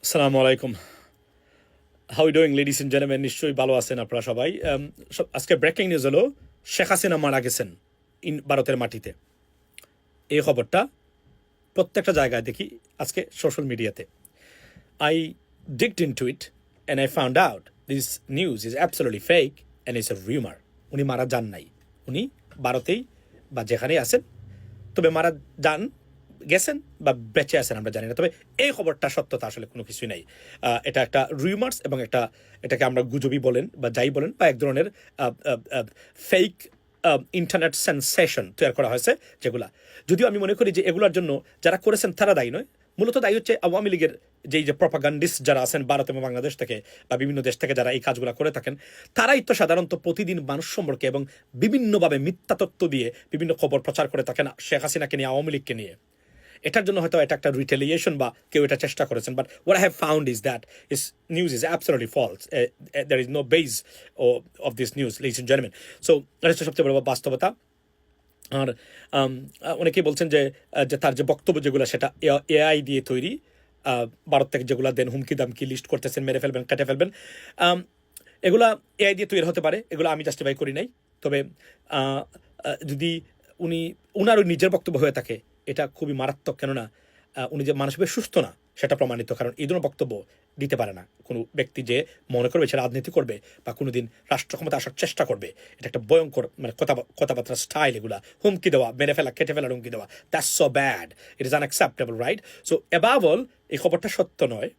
আসসালামু আলাইকুম। How doing ladies and gentleman? নিশ্চয়ই ভালো আছেন আপনারা সবাই। আজকে ব্রেকিং নিউজ হলো শেখ হাসিনা মারা গেছেন ভারতের মাটিতে। এই খবরটা প্রত্যেকটা জায়গায় দেখি আজকে সোশ্যাল মিডিয়াতে। I digged into it and I found out this news is absolutely fake and it's a rumour. উনি মারা যান নাই, উনি ভারতেই বা যেখানেই আছেন, তবে মারা যান গেছেন বা বেঁচে আছেন আমরা জানি না। তবে এই খবরটা সত্যতা আসলে কোনো কিছুই নাই। এটা একটা রিউমার্স এবং এটাকে আমরা গুজবই বলেন বা যাই বলেন, বা এক ধরনের ফেক ইন্টারনেট সেন্সেশন তৈরি করা হয়েছে, যেগুলা যদিও আমি মনে করি যে এগুলোর জন্য যারা করেছেন তারা দায়ী নয়, মূলত দায়ী হচ্ছে আওয়ামী লীগের যেই যে প্রপাগান্ডিস্ট যারা আছেন ভারত এবং বাংলাদেশ থেকে বা বিভিন্ন দেশ থেকে যারা এই কাজগুলো করে থাকেন, তারাই তো সাধারণত প্রতিদিন মানুষ সম্পর্কে এবং বিভিন্নভাবে মিথ্যা তথ্য দিয়ে বিভিন্ন খবর প্রচার করে থাকেন শেখ হাসিনাকে নিয়ে, আওয়ামী লীগকে নিয়ে। এটার জন্য হয়তো এটা একটা রিটেলিয়েশন বা কেউ এটা চেষ্টা করেছেন, but what I have found is that this news is absolutely false. There is no base of this news, ladies and gentleman. So এটা হচ্ছে সবচেয়ে বড় বাস্তবতা। আর অনেকেই বলছেন যে তার যে বক্তব্য যেগুলো সেটা এআই দিয়ে তৈরি। ভারত থেকে যেগুলো দেন হুমকি দামকি লিস্ট করতেছেন, মেরে ফেলবেন, কেটে ফেলবেন, এগুলা এআই দিয়ে তৈরি হতে পারে, এগুলো আমি জাস্টিফাই করি নাই। তবে যদি উনার নিজের বক্তব্য হয়ে থাকে, এটা খুবই মারাত্মক। কেননা উনি যে মানসিকভাবে সুস্থ না সেটা প্রমাণিত, কারণ এই ধরনের বক্তব্য দিতে পারে না কোনো ব্যক্তি যে মনে করবে সে রাজনীতি করবে বা কোনোদিন রাষ্ট্র ক্ষমতা আসার চেষ্টা করবে। এটা একটা ভয়ঙ্কর মানে কথাবার্তার স্টাইল, এগুলা হুমকি দেওয়া, মেরে ফেলা, কেটে ফেলার হুমকি দেওয়া, that's so bad, it is unacceptable, right? So above all এই খবরটা সত্য নয়,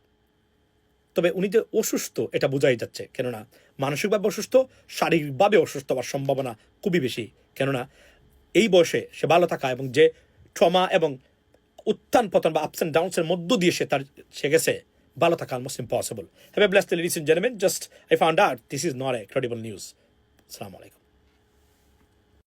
তবে উনি যে অসুস্থ এটা বোঝাই যাচ্ছে। কেননা মানসিকভাবে অসুস্থ, শারীরিকভাবে অসুস্থ হওয়ার সম্ভাবনা খুবই বেশি। কেননা এই বয়সে সে ভালো থাকা এবং যে ট্রমা এবং উত্থান পতন বা আপস অ্যান্ড ডাউনসের মধ্য দিয়ে সে গেছে, ভালো থাকা almost impossible. Have a blessed ladies and gentleman. Just I found out this is not a credible news. আসসালামু আলাইকুম।